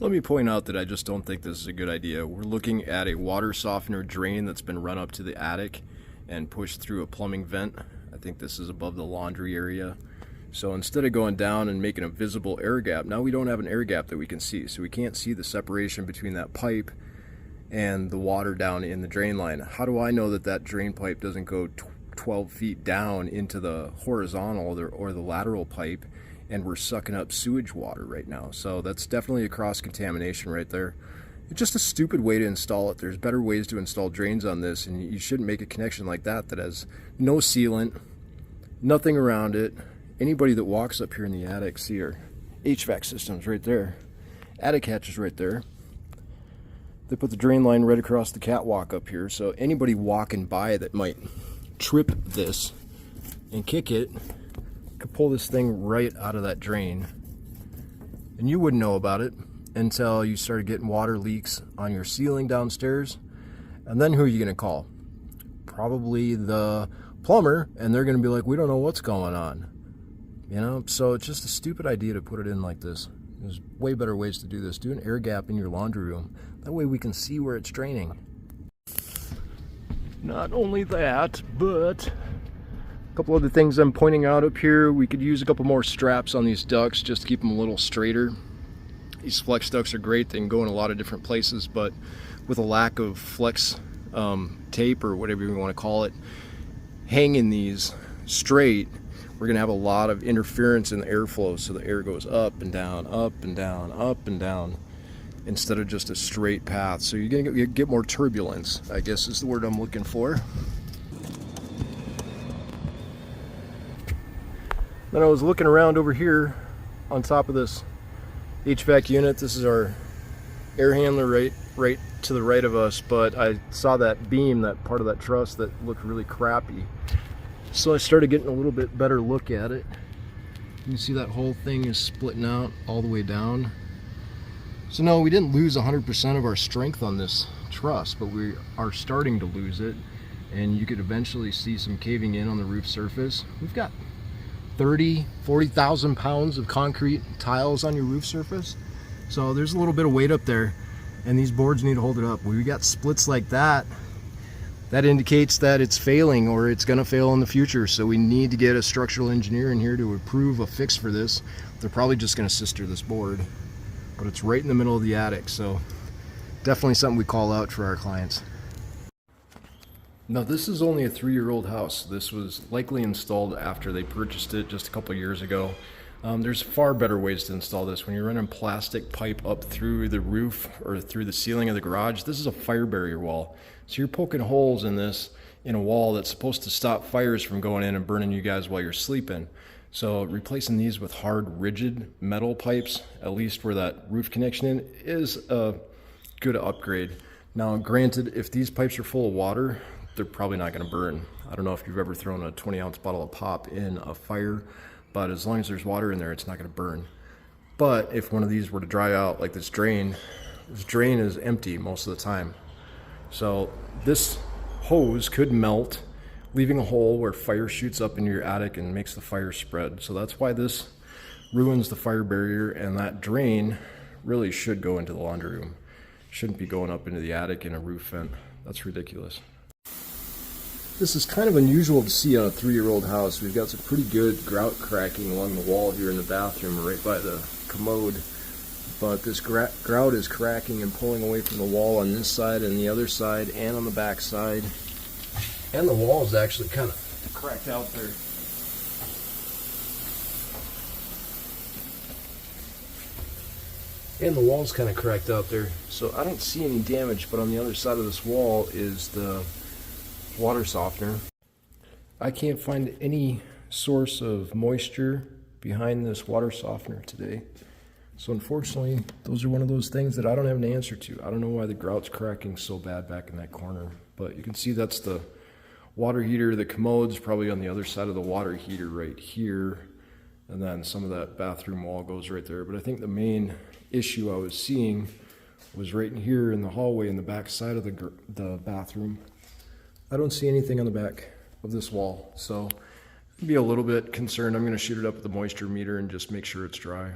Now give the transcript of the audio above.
Let me point out that I just don't think this is a good idea. We're looking at a water softener drain that's been run up to the attic and pushed through a plumbing vent. I think this is above the laundry area. So instead of going down and making a visible air gap, now we don't have an air gap that we can see. So we can't see the separation between that pipe and the water down in the drain line. How do I know that that drain pipe doesn't go 12 feet down into the horizontal or the lateral pipe, and we're sucking up sewage water right now? So that's definitely a cross contamination right there. It's just a stupid way to install it. There's better ways to install drains on this, and you shouldn't make a connection like that that has no sealant, nothing around it. Anybody that walks up here in the attic, see our HVAC systems right there, attic hatches right there. They put the drain line right across the catwalk up here, so anybody walking by that might trip this and kick it could pull this thing right out of that drain, and you wouldn't know about it until you started getting water leaks on your ceiling downstairs. And then who are you going to call? Probably the plumber, and they're going to be like, we don't know what's going on, you know? So it's just a stupid idea to put it in like this. There's way better ways to do this. Do an air gap in your laundry room. That way we can see where it's draining. Not only that, but a couple other things I'm pointing out up here. We could use a couple more straps on these ducts just to keep them a little straighter. These flex ducts are great. They can go in a lot of different places, but with a lack of flex tape or whatever you want to call it, hanging these straight, we're going to have a lot of interference in the airflow, so the air goes up and down, up and down, up and down, instead of just a straight path. So you're going to get more turbulence, I guess is the word I'm looking for. Then I was looking around over here on top of this HVAC unit. This is our air handler right to the right of us, but I saw that beam, that part of that truss that looked really crappy. So I started getting a little bit better look at it. You can see that whole thing is splitting out all the way down. So no, we didn't lose 100% of our strength on this truss, but we are starting to lose it, and you could eventually see some caving in on the roof surface. We've got 40,000 pounds of concrete tiles on your roof surface, so there's a little bit of weight up there, and these boards need to hold it up. When we got splits like that, that indicates that it's failing or it's going to fail in the future. So we need to get a structural engineer in here to approve a fix for this. They're probably just going to sister this board, but it's right in the middle of the attic, so definitely something we call out for our clients. Now this is only a 3-year-old house. This was likely installed after they purchased it just a couple years ago. There's far better ways to install this. When you're running plastic pipe up through the roof or through the ceiling of the garage, this is a fire barrier wall. So you're poking holes in this, in a wall that's supposed to stop fires from going in and burning you guys while you're sleeping. So replacing these with hard, rigid metal pipes, at least where that roof connection in, is a good upgrade. Now granted, if these pipes are full of water, they're probably not going to burn. I don't know if you've ever thrown a 20-ounce bottle of pop in a fire, but as long as there's water in there, it's not going to burn. But if one of these were to dry out like this drain is empty most of the time. So this hose could melt, leaving a hole where fire shoots up into your attic and makes the fire spread. So that's why this ruins the fire barrier, and that drain really should go into the laundry room. Shouldn't be going up into the attic in a roof vent. That's ridiculous. This is kind of unusual to see on a 3-year-old house. We've got some pretty good grout cracking along the wall here in the bathroom right by the commode. But this grout is cracking and pulling away from the wall on this side and the other side and on the back side. And the wall is actually kind of cracked out there. And the wall's kind of cracked out there. So I don't see any damage, but on the other side of this wall is the water softener. I can't find any source of moisture behind this water softener today. So unfortunately, those are one of those things that I don't have an answer to. I don't know why the grout's cracking so bad back in that corner. But you can see that's the water heater. The commode's probably on the other side of the water heater right here. And then some of that bathroom wall goes right there. But I think the main issue I was seeing was right in here in the hallway in the back side of the bathroom. I don't see anything on the back of this wall, so I'd be a little bit concerned. I'm going to shoot it up with the moisture meter and just make sure it's dry.